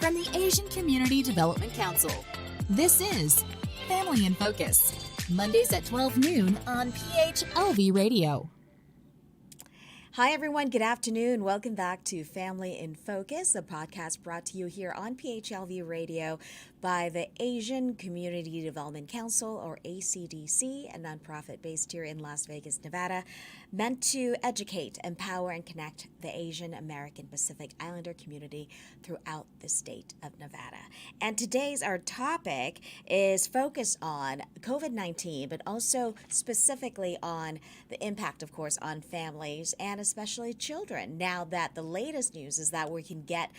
from the Asian Community Development Council. This is Family in Focus, Mondays at 12 noon on PHLV Radio. Hi, everyone. Good afternoon. Welcome back to Family in Focus, a podcast brought to you here on PHLV Radio by the Asian Community Development Council, or ACDC, a nonprofit based here in Las Vegas, Nevada, meant to educate, empower, and connect the Asian American Pacific Islander community throughout the state of Nevada. And today's our topic is focused on COVID-19, but also specifically on the impact, of course, on families and especially children. Now that the latest news is that we can get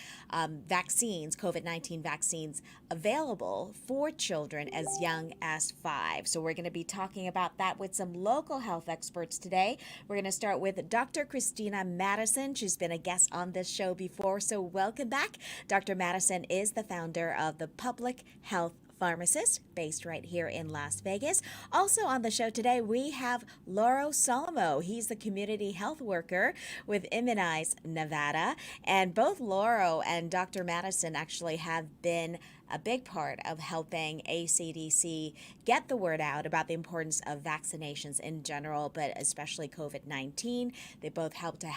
vaccines, COVID-19 vaccines, available for children as young as 5. So we're going to be talking about that with some local health experts today. We're going to start with Dr. Christina Madison. She's been a guest on this show before, so welcome back. Dr. Madison is the founder of the Public Health Pharmacist, based right here in Las Vegas. Also on the show today, we have Lauro Solomo. He's the community health worker with Immunize Nevada. And both Lauro and Dr. Madison actually have been a big part of helping ACDC get the word out about the importance of vaccinations in general, but especially COVID-19. They both helped to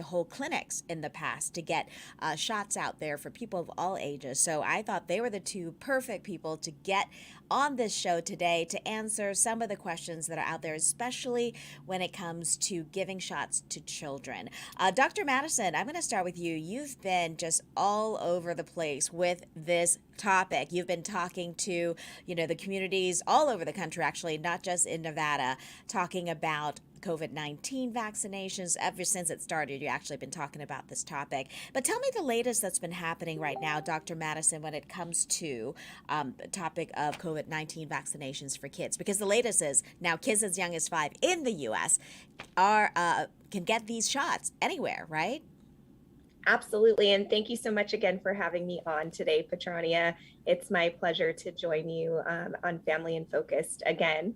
hold clinics in the past to get shots out there for people of all ages. So I thought they were the two perfect people to get on this show today to answer some of the questions that are out there, especially when it comes to giving shots to children. Dr. Madison, I'm going to start with you. You've been just all over the place with this topic. You've been talking to, the communities all over the country, actually, not just in Nevada, talking about COVID-19 vaccinations. Ever since it started, you've actually been talking about this topic. But tell me the latest that's been happening right now, Dr. Madison, when it comes to the topic of COVID-19 vaccinations for kids. Because the latest is now kids as young as 5 in the U.S. Can get these shots anywhere, right? Absolutely. And thank you so much again for having me on today, Petrania. It's my pleasure to join you on Family in Focus again.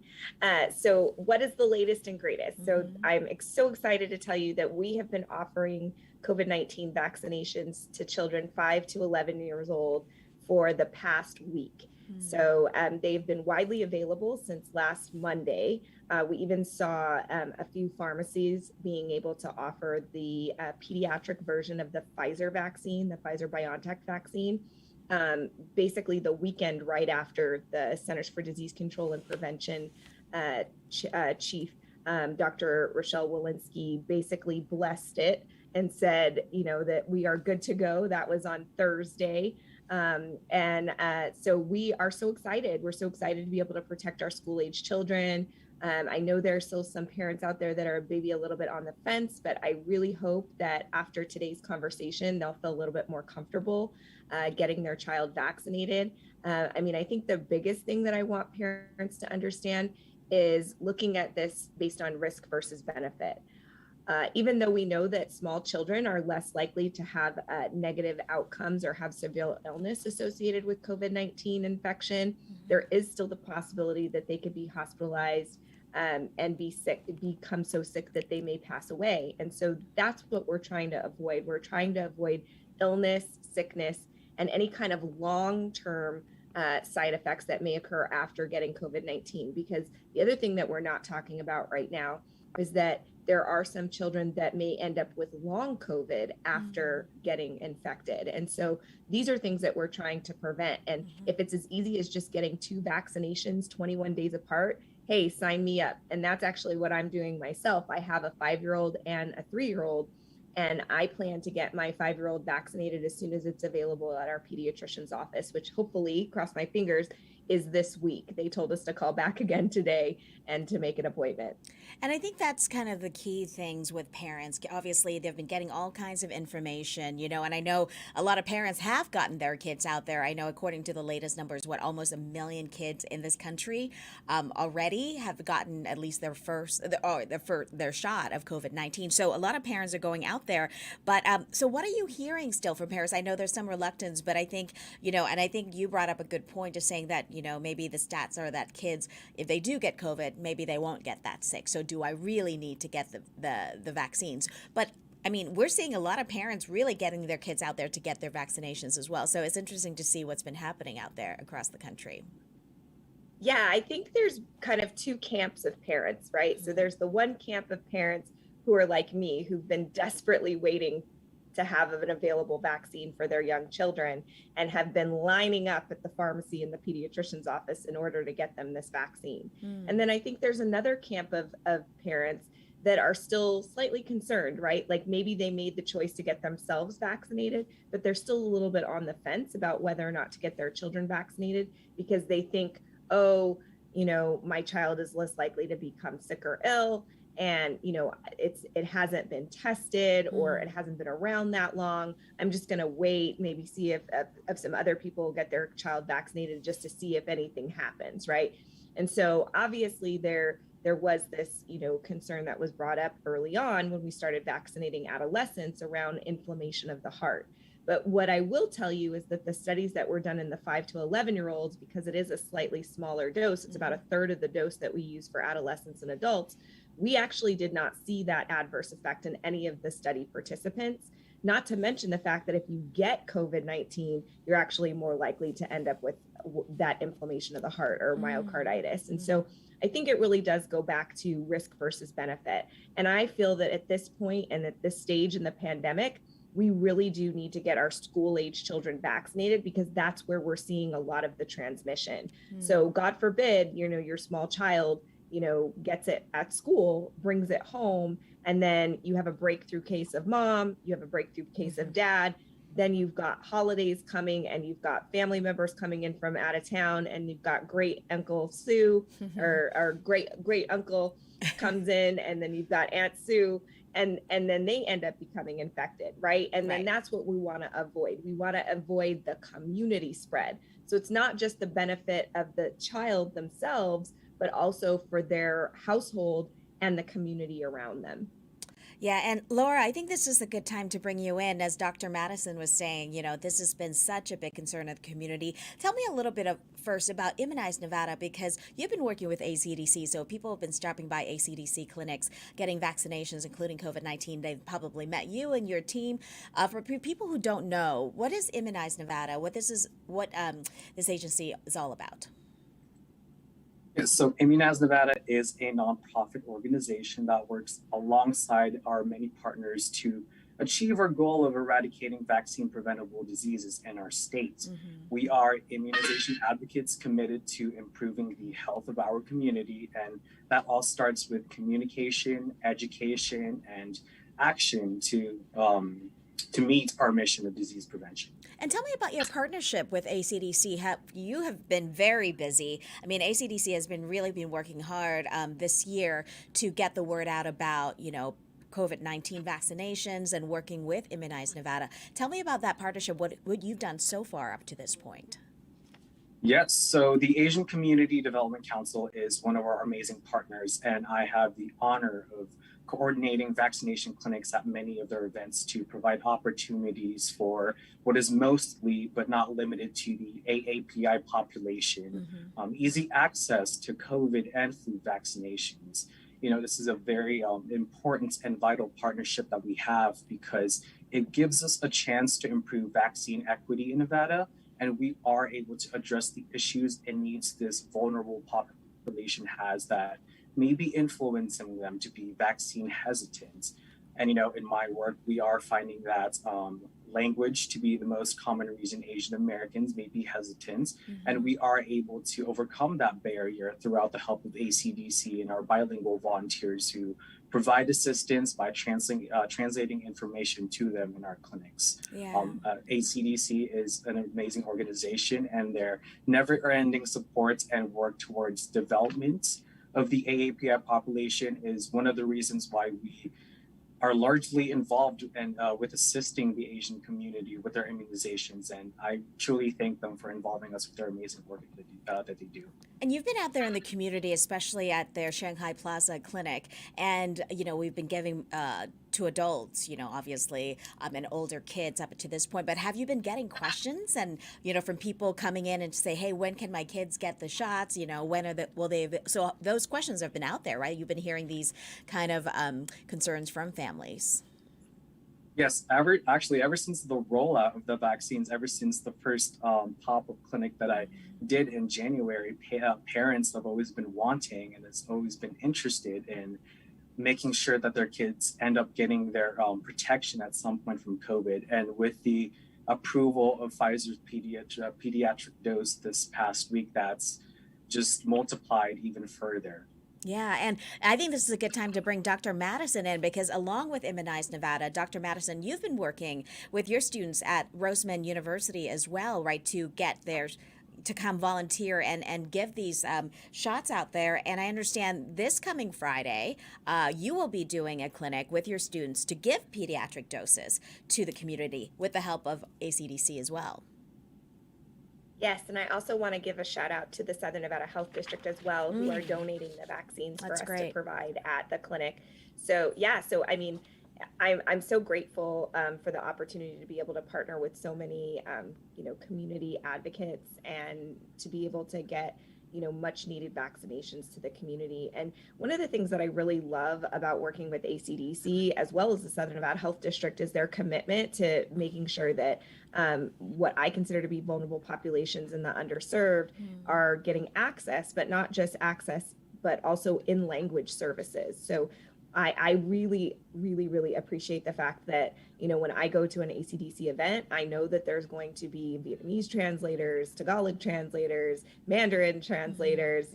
So what is the latest and greatest? So I'm so excited to tell you that we have been offering COVID-19 vaccinations to children 5 to 11 years old for the past week. So they've been widely available since last Monday. We even saw a few pharmacies being able to offer the pediatric version of the Pfizer vaccine, the Pfizer-BioNTech vaccine, basically the weekend right after the Centers for Disease Control and Prevention chief, Dr. Rochelle Walensky, basically blessed it and said, that we are good to go. That was on Thursday. So we are so excited. We're so excited to be able to protect our school-age children. I know there are still some parents out there that are maybe a little bit on the fence, but I really hope that after today's conversation, they'll feel a little bit more comfortable getting their child vaccinated. I think the biggest thing that I want parents to understand is looking at this based on risk versus benefit. Even though we know that small children are less likely to have negative outcomes or have severe illness associated with COVID-19 infection, there is still the possibility that they could be hospitalized and be sick, become so sick that they may pass away. And so that's what we're trying to avoid. We're trying to avoid illness, sickness, and any kind of long-term side effects that may occur after getting COVID-19. Because the other thing that we're not talking about right now is that there are some children that may end up with long COVID after getting infected. And so these are things that we're trying to prevent. And if it's as easy as just getting 2 vaccinations 21 days apart, hey, sign me up. And that's actually what I'm doing myself. I have a 5-year-old and a 3-year-old, and I plan to get my 5-year-old vaccinated as soon as it's available at our pediatrician's office, which hopefully, cross my fingers, is this week. They told us to call back again today and to make an appointment. And I think that's kind of the key things with parents. Obviously, they've been getting all kinds of information, and I know a lot of parents have gotten their kids out there. I know according to the latest numbers, almost 1 million kids in this country already have gotten at least their their shot of COVID-19. So a lot of parents are going out there. But so what are you hearing still from parents? I know there's some reluctance, but I think, and I think you brought up a good point to saying that, maybe the stats are that kids, if they do get COVID, maybe they won't get that sick. So do I really need to get the vaccines? But I mean, we're seeing a lot of parents really getting their kids out there to get their vaccinations as well. So it's interesting to see what's been happening out there across the country. Yeah, I think there's kind of two camps of parents, right? So there's the one camp of parents who are like me, who've been desperately waiting to have an available vaccine for their young children and have been lining up at the pharmacy and the pediatrician's office in order to get them this vaccine. And then I think there's another camp of parents that are still slightly concerned, right? Like maybe they made the choice to get themselves vaccinated, but they're still a little bit on the fence about whether or not to get their children vaccinated because they think, oh, my child is less likely to become sick or ill. And, it hasn't been tested or it hasn't been around that long. I'm just going to wait, maybe see if some other people get their child vaccinated just to see if anything happens. Right. And so obviously there was this, concern that was brought up early on when we started vaccinating adolescents around inflammation of the heart. But what I will tell you is that the studies that were done in the 5 to 11-year-olds, because it is a slightly smaller dose, it's about a third of the dose that we use for adolescents and adults, we actually did not see that adverse effect in any of the study participants, not to mention the fact that if you get COVID-19, you're actually more likely to end up with that inflammation of the heart or myocarditis. And so I think it really does go back to risk versus benefit. And I feel that at this point and at this stage in the pandemic, we really do need to get our school-age children vaccinated because that's where we're seeing a lot of the transmission. So God forbid, your small child, gets it at school, brings it home, and then you have a breakthrough case of mom, you have a breakthrough case of dad, then you've got holidays coming and you've got family members coming in from out of town and you've got great Uncle Sue or great uncle comes in and then you've got Aunt Sue. And then they end up becoming infected, right? And then that's what we want to avoid. We want to avoid the community spread. So it's not just the benefit of the child themselves, but also for their household and the community around them. Yeah, and Laura, I think this is a good time to bring you in. As Dr. Madison was saying, this has been such a big concern of the community. Tell me a little bit first about Immunize Nevada, because you've been working with ACDC, so people have been stopping by ACDC clinics, getting vaccinations, including COVID-19. They've probably met you and your team. For people who don't know, what is Immunize Nevada? What this agency is all about? Yes, so Immunize Nevada is a nonprofit organization that works alongside our many partners to achieve our goal of eradicating vaccine preventable diseases in our state. We are immunization advocates committed to improving the health of our community, and that all starts with communication, education, and action to meet our mission of disease prevention. And tell me about your partnership with ACDC. You have been very busy. I mean, ACDC has really been working hard this year to get the word out about, COVID-19 vaccinations and working with Immunize Nevada. Tell me about that partnership, what you've done so far up to this point. Yes, so the Asian Community Development Council is one of our amazing partners, and I have the honor of coordinating vaccination clinics at many of their events to provide opportunities for what is mostly, but not limited to, the AAPI population, easy access to COVID and flu vaccinations. This is a very important and vital partnership that we have because it gives us a chance to improve vaccine equity in Nevada, and we are able to address the issues and needs this vulnerable population has that may be influencing them to be vaccine hesitant. And, in my work, we are finding that language to be the most common reason Asian Americans may be hesitant. And we are able to overcome that barrier throughout the help of ACDC and our bilingual volunteers who provide assistance by translating information to them in our clinics. ACDC is an amazing organization, and their never-ending support and work towards development of the AAPI population is one of the reasons why we are largely involved with assisting the Asian community with their immunizations. And I truly thank them for involving us with their amazing work that they do. And you've been out there in the community, especially at their Shanghai Plaza clinic. And, we've been giving to adults, obviously, and older kids up to this point. But have you been getting questions and, from people coming in and say, hey, when can my kids get the shots? When will they? So those questions have been out there, right? You've been hearing these kind of concerns from families. Yes, ever since the rollout of the vaccines, ever since the first pop-up clinic that I did in January, parents have always been wanting and has always been interested in making sure that their kids end up getting their protection at some point from COVID. And with the approval of Pfizer's pediatric dose this past week, that's just multiplied even further. Yeah, and I think this is a good time to bring Dr. Madison in because along with Immunize Nevada, Dr. Madison, you've been working with your students at Roseman University as well, right, to get their to come volunteer and give these shots out there. And I understand this coming Friday, you will be doing a clinic with your students to give pediatric doses to the community with the help of ACDC as well. Yes, and I also want to give a shout out to the Southern Nevada Health District as well, who are donating the vaccines for us to provide at the clinic. So yeah, so I mean, I'm so grateful for the opportunity to be able to partner with so many community advocates and to be able to get much needed vaccinations to the community. And one of the things that I really love about working with ACDC as well as the Southern Nevada Health District is their commitment to making sure that what I consider to be vulnerable populations and the underserved are getting access, but not just access, but also in language services. So I really, really, really appreciate the fact that, when I go to an ACDC event, I know that there's going to be Vietnamese translators, Tagalog translators, Mandarin translators,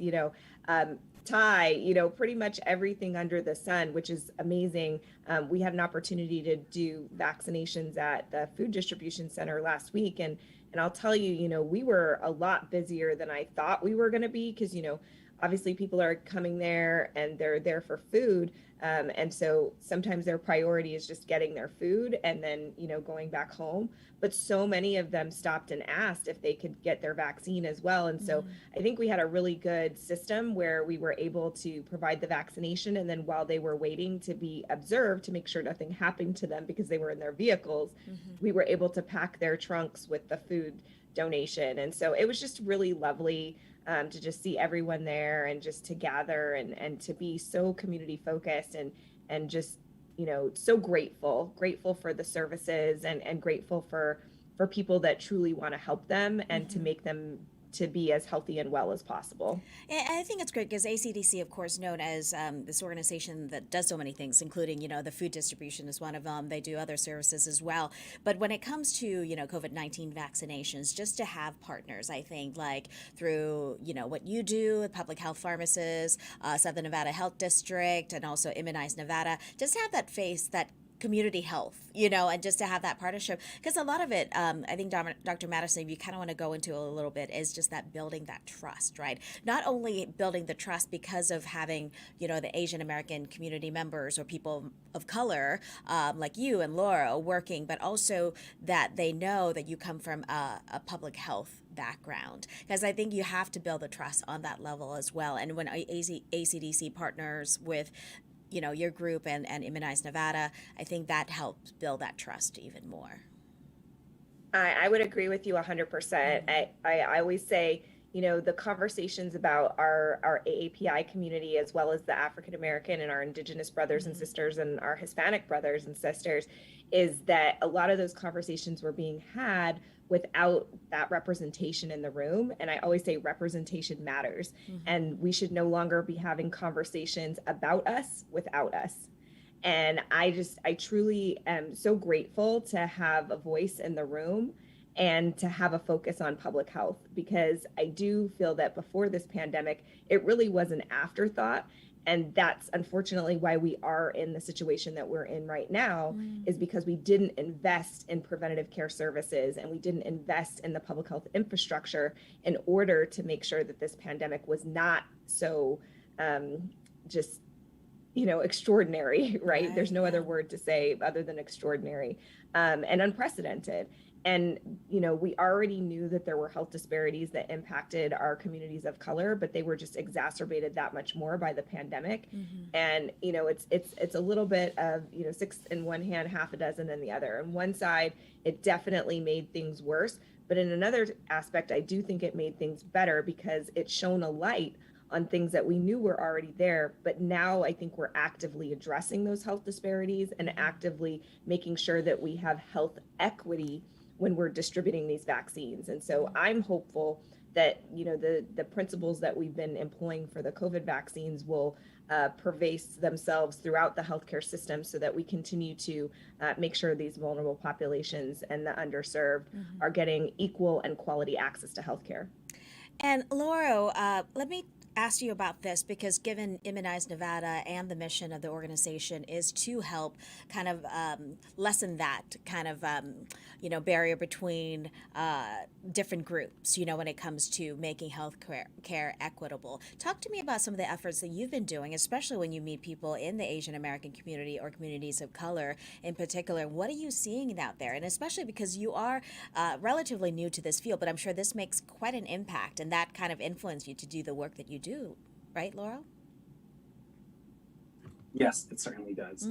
Thai, pretty much everything under the sun, which is amazing. We had an opportunity to do vaccinations at the food distribution center last week. And I'll tell you, we were a lot busier than I thought we were going to be because, obviously people are coming there and they're there for food. And so sometimes their priority is just getting their food and then, going back home. But so many of them stopped and asked if they could get their vaccine as well. And so I think we had a really good system where we were able to provide the vaccination. And then while they were waiting to be observed to make sure nothing happened to them because they were in their vehicles, we were able to pack their trunks with the food donation. And so it was just really lovely to just see everyone there and just to gather and to be so community focused and just, so grateful for the services and grateful for people that truly want to help them and to make them to be as healthy and well as possible. And I think it's great because ACDC, of course, known as this organization that does so many things, including, the food distribution is one of them. They do other services as well. But when it comes to, COVID-19 vaccinations, just to have partners, I think, like through, what you do, public health pharmacists, Southern Nevada Health District, and also Immunize Nevada, just have that face that community health, and just to have that partnership. Because a lot of it, I think, Dr. Madison, if you kind of want to go into a little bit, is just that building that trust, right? Not only building the trust because of having, the Asian American community members or people of color like you and Laura working, but also that they know that you come from a public health background, because I think you have to build the trust on that level as well. And when ACDC partners with your group and Immunize Nevada, I think that helps build that trust even more. I would agree with you 100%. I always say, the conversations about our AAPI community, as well as the African American and our Indigenous brothers and sisters and our Hispanic brothers and sisters, is that a lot of those conversations were being had without that representation in the room. And I always say representation matters. And we should no longer be having conversations about us without us. And I truly am so grateful to have a voice in the room and to have a focus on public health, because I do feel that before this pandemic, it really was an afterthought. And that's unfortunately why we are in the situation that we're in right now, is because we didn't invest in preventative care services and we didn't invest in the public health infrastructure in order to make sure that this pandemic was not so extraordinary, right? There's no other word to say other than extraordinary and unprecedented. And, we already knew that there were health disparities that impacted our communities of color, but they were just exacerbated that much more by the pandemic. And, it's a little bit of, six in one hand, half a dozen in the other. On one side, it definitely made things worse. But in another aspect, I do think it made things better because it shone a light on things that we knew were already there. But now I think we're actively addressing those health disparities and actively making sure that we have health equity when we're distributing these vaccines. And so I'm hopeful that, the principles that we've been employing for the COVID vaccines will pervade themselves throughout the healthcare system so that we continue to make sure these vulnerable populations and the underserved are getting equal and quality access to healthcare. And Laura, let me ask you about this, because given Immunize Nevada and the mission of the organization is to help kind of lessen that kind of barrier between different groups, when it comes to making health care equitable. Talk to me about some of the efforts that you've been doing, especially when you meet people in the Asian American community or communities of color in particular. What are you seeing out there? And especially because you are relatively new to this field, but I'm sure this makes quite an impact, and that kind of influenced you to do the work that you do, right, Laurel? Yes, it certainly does.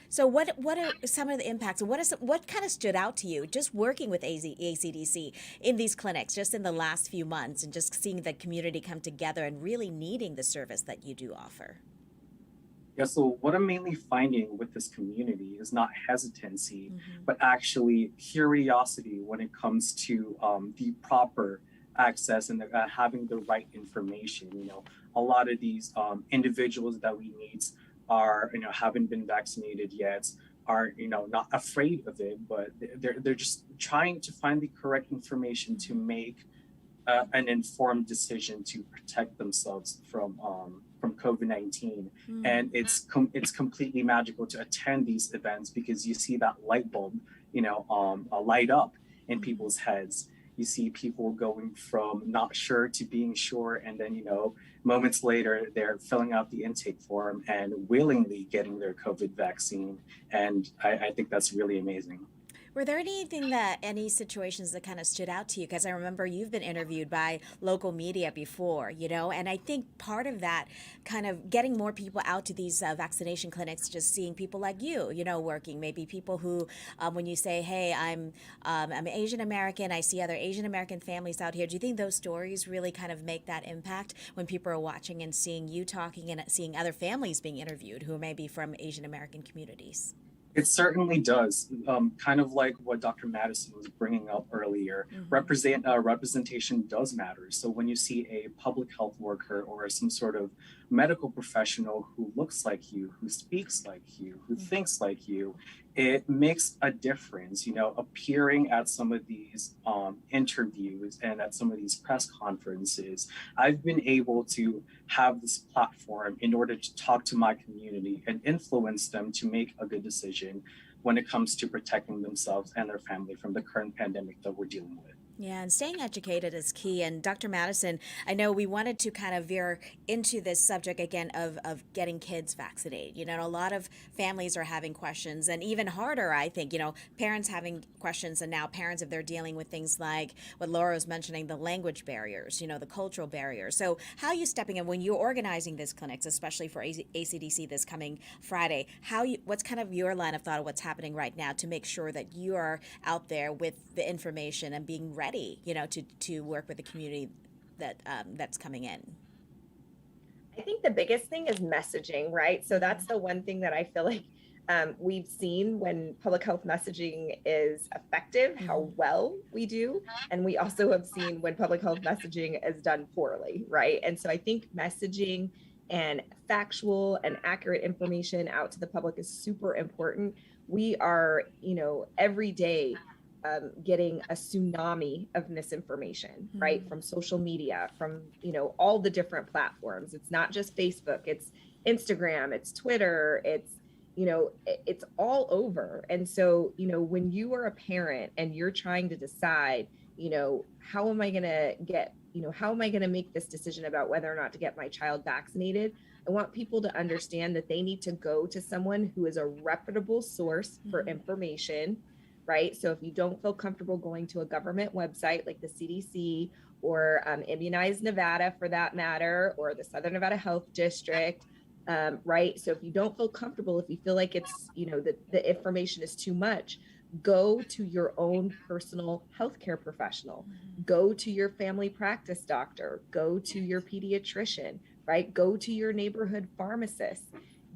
So what are some of the impacts, and what kind of stood out to you just working with ACDC in these clinics just in the last few months, and just seeing the community come together and really needing the service that you do offer? Yeah, so what I'm mainly finding with this community is not hesitancy, but actually curiosity when it comes to the proper access and having the right information. A lot of these individuals that we meet are, haven't been vaccinated yet, are, not afraid of it, but they're just trying to find the correct information to make an informed decision to protect themselves from COVID-19. And it's completely magical to attend these events, because you see that light bulb, light up in people's heads. You see people going from not sure to being sure, and then, moments later, they're filling out the intake form and willingly getting their COVID vaccine. And I think that's really amazing. Were there any situations that kind of stood out to you? Because I remember you've been interviewed by local media before, and I think part of that kind of getting more people out to these vaccination clinics, just seeing people like you, working, maybe people who, when you say, hey, I'm Asian American, I see other Asian American families out here. Do you think those stories really kind of make that impact when people are watching and seeing you talking and seeing other families being interviewed who may be from Asian American communities? It certainly does. Kind of like what Dr. Madison was bringing up earlier, representation does matter. So when you see a public health worker or some sort of medical professional who looks like you, who speaks like you, who thinks like you, it makes a difference, appearing at some of these interviews and at some of these press conferences. I've been able to have this platform in order to talk to my community and influence them to make a good decision when it comes to protecting themselves and their family from the current pandemic that we're dealing with. Yeah, and staying educated is key. And Dr. Madison, I know we wanted to kind of veer into this subject again of getting kids vaccinated. A lot of families are having questions, and even harder, I think, parents having questions, and now parents, if they're dealing with things like what Laura was mentioning, the language barriers, the cultural barriers. So how are you stepping in when you're organizing these clinics, especially for ACDC this coming Friday? What's kind of your line of thought of what's happening right now to make sure that you are out there with the information and being ready, to work with the community that's coming in? I think the biggest thing is messaging, right? So that's the one thing that I feel like we've seen when public health messaging is effective, how well we do. And we also have seen when public health messaging is done poorly, right? And so I think messaging and factual and accurate information out to the public is super important. We are, every day getting a tsunami of misinformation, right? From social media, from, all the different platforms. It's not just Facebook, it's Instagram, it's Twitter, it's, it's all over. And so, when you are a parent and you're trying to decide, how am I going to make this decision about whether or not to get my child vaccinated? I want people to understand that they need to go to someone who is a reputable source for information, right? So if you don't feel comfortable going to a government website like the CDC or Immunize Nevada for that matter, or the Southern Nevada Health District, right? So if you don't feel comfortable, if you feel like it's, the information is too much, Go to your own personal healthcare professional, go to your family practice doctor, go to your pediatrician, right? Go to your neighborhood pharmacist,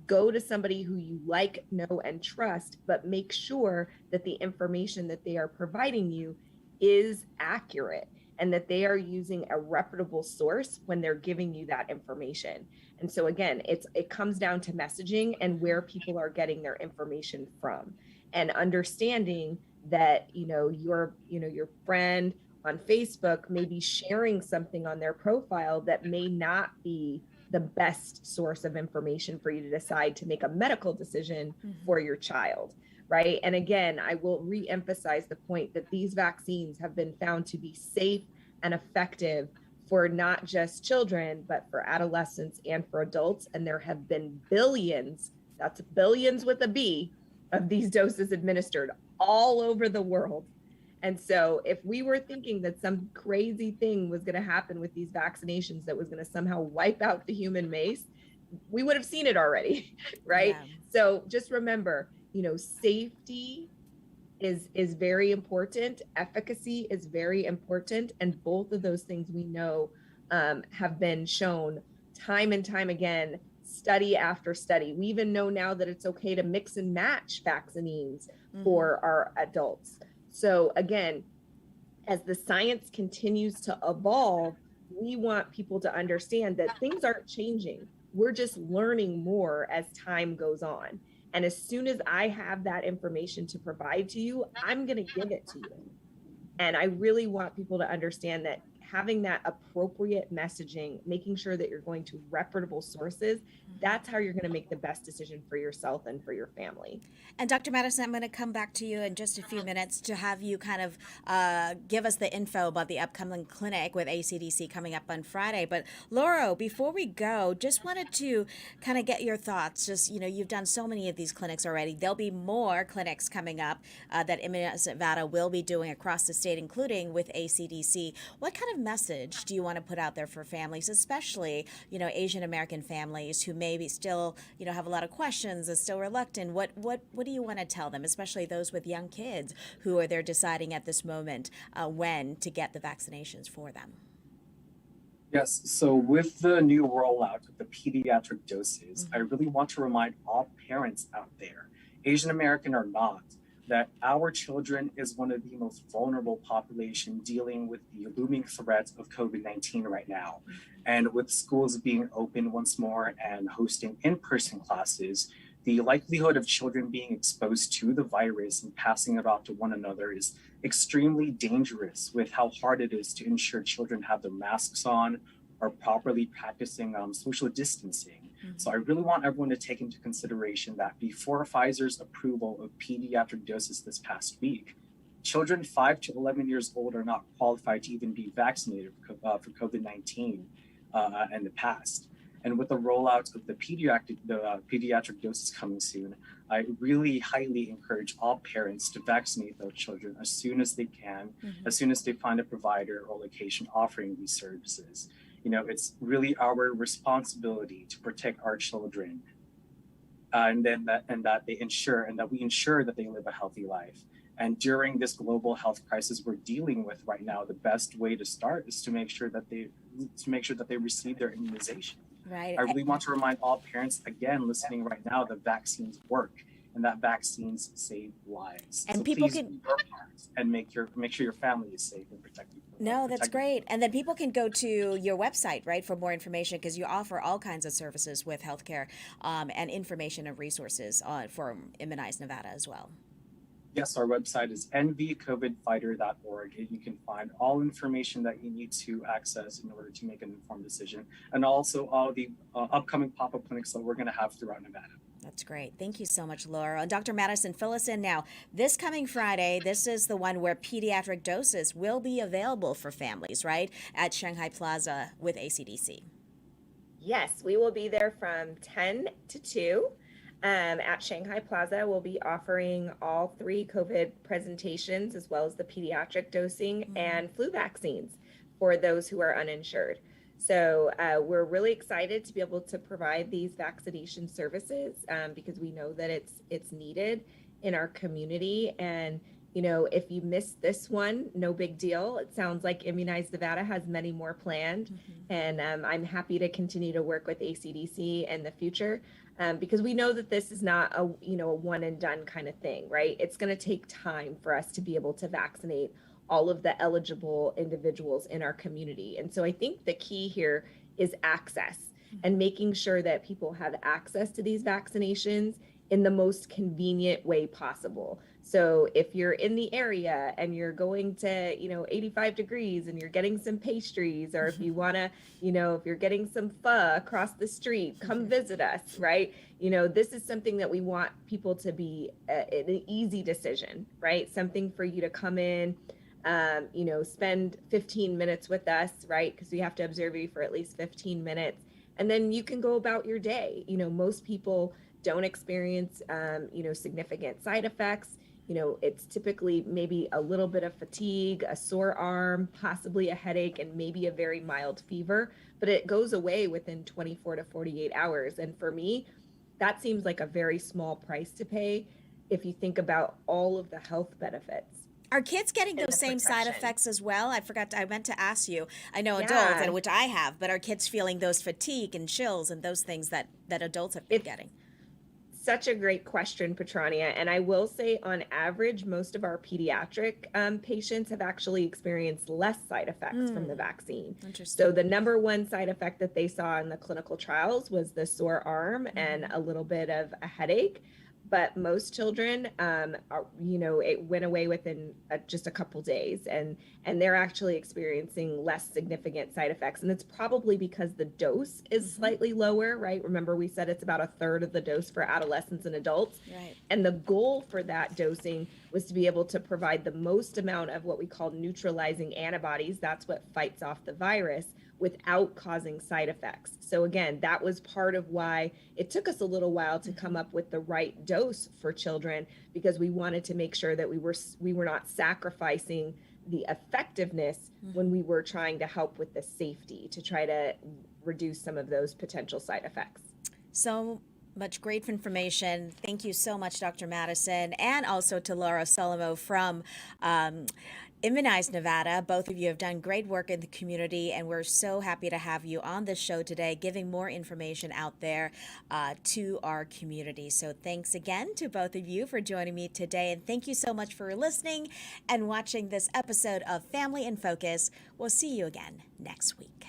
go to somebody who you like, know, and trust, but make sure that the information that they are providing you is accurate and that they are using a reputable source when they're giving you that information. And so again, it comes down to messaging and where people are getting their information from, and understanding that your friend on Facebook may be sharing something on their profile that may not be the best source of information for you to decide to make a medical decision for your child, right? And again, I will re-emphasize the point that these vaccines have been found to be safe and effective for not just children, but for adolescents and for adults. And there have been billions, that's billions with a B, of these doses administered all over the world. And so if we were thinking that some crazy thing was going to happen with these vaccinations that was going to somehow wipe out the human race, we would have seen it already, right? Yeah. So just remember, safety is very important. Efficacy is very important. And both of those things we know have been shown time and time again, study after study. We even know now that it's okay to mix and match vaccines for our adults. So again, as the science continues to evolve, we want people to understand that things aren't changing. We're just learning more as time goes on. And as soon as I have that information to provide to you, I'm going to give it to you. And I really want people to understand that having that appropriate messaging, making sure that you're going to reputable sources, that's how you're going to make the best decision for yourself and for your family. And Dr. Madison, I'm going to come back to you in just a few minutes to have you kind of give us the info about the upcoming clinic with ACDC coming up on Friday. But Laura, before we go, just wanted to kind of get your thoughts. Just, you've done so many of these clinics already. There'll be more clinics coming up that Immunize Nevada will be doing across the state, including with ACDC. What kind of message do you want to put out there for families, especially, Asian American families who maybe still, have a lot of questions, are still reluctant? What do you want to tell them, especially those with young kids who they're deciding at this moment when to get the vaccinations for them? Yes, so with the new rollout of the pediatric doses, I really want to remind all parents out there, Asian American or not, that our children is one of the most vulnerable population dealing with the looming threat of COVID-19 right now. And with schools being open once more and hosting in-person classes, the likelihood of children being exposed to the virus and passing it off to one another is extremely dangerous, with how hard it is to ensure children have their masks on or properly practicing social distancing. So I really want everyone to take into consideration that before Pfizer's approval of pediatric doses this past week, children 5 to 11 years old are not qualified to even be vaccinated for COVID-19 in the past. And with the rollout of the pediatric doses coming soon, I really highly encourage all parents to vaccinate their children as soon as they can, as soon as they find a provider or location offering these services. It's really our responsibility to protect our children, and that we ensure that they live a healthy life. And during this global health crisis we're dealing with right now, the best way to start is to make sure that they receive their immunization. Right. I really want to remind all parents, again, listening right now, that vaccines work and that vaccines save lives. And so people please can be your parents and make sure your family is safe and protected. No, that's great. And then people can go to your website, right, for more information, because you offer all kinds of services with healthcare and information and resources for Immunize Nevada as well. Yes, our website is nvcovidfighter.org. And you can find all information that you need to access in order to make an informed decision, and also all the upcoming pop-up clinics that we're going to have throughout Nevada. That's great. Thank you so much, Laura. And Dr. Madison, fill us in now. This coming Friday, this is the one where pediatric doses will be available for families, right, at Shanghai Plaza with ACDC. Yes, we will be there from 10 to 2. At Shanghai Plaza, we'll be offering all 3 COVID presentations, as well as the pediatric dosing and flu vaccines for those who are uninsured. So we're really excited to be able to provide these vaccination services because we know that it's needed in our community. And if you missed this one, no big deal. It sounds like Immunize Nevada has many more planned. And I'm happy to continue to work with ACDC in the future, because we know that this is not a one and done kind of thing, right? It's going to take time for us to be able to vaccinate all of the eligible individuals in our community. And so I think the key here is access and making sure that people have access to these vaccinations in the most convenient way possible. So if you're in the area and you're going to, 85 degrees and you're getting some pastries, or if you want to, if you're getting some pho across the street, come visit us, right? This is something that we want people to be an easy decision, right? Something for you to come in, spend 15 minutes with us, right? Because we have to observe you for at least 15 minutes. And then you can go about your day. Most people don't experience, significant side effects. It's typically maybe a little bit of fatigue, a sore arm, possibly a headache, and maybe a very mild fever, but it goes away within 24 to 48 hours. And for me, that seems like a very small price to pay if you think about all of the health benefits. Are kids getting those same side effects as well? I meant to ask you. I know adults, and which I have, but are kids feeling those fatigue and chills and those things that adults have been getting? Such a great question, Petrania. And I will say, on average, most of our pediatric patients have actually experienced less side effects from the vaccine. Interesting. So the number one side effect that they saw in the clinical trials was the sore arm and a little bit of a headache. But most children, it went away within just a couple days, and they're actually experiencing less significant side effects. And it's probably because the dose is slightly lower, right? Remember, we said it's about a third of the dose for adolescents and adults. Right. And the goal for that dosing was to be able to provide the most amount of what we call neutralizing antibodies. That's what fights off the virus, without causing side effects. So again, that was part of why it took us a little while to come up with the right dose for children, because we wanted to make sure that we were not sacrificing the effectiveness when we were trying to help with the safety, to try to reduce some of those potential side effects. So much great information. Thank you so much, Dr. Madison, and also to Laura Solomo from Immunize Nevada. Both of you have done great work in the community, and we're so happy to have you on the show today, giving more information out there to our community. So thanks again to both of you for joining me today, and thank you so much for listening and watching this episode of Family in Focus. We'll see you again next week.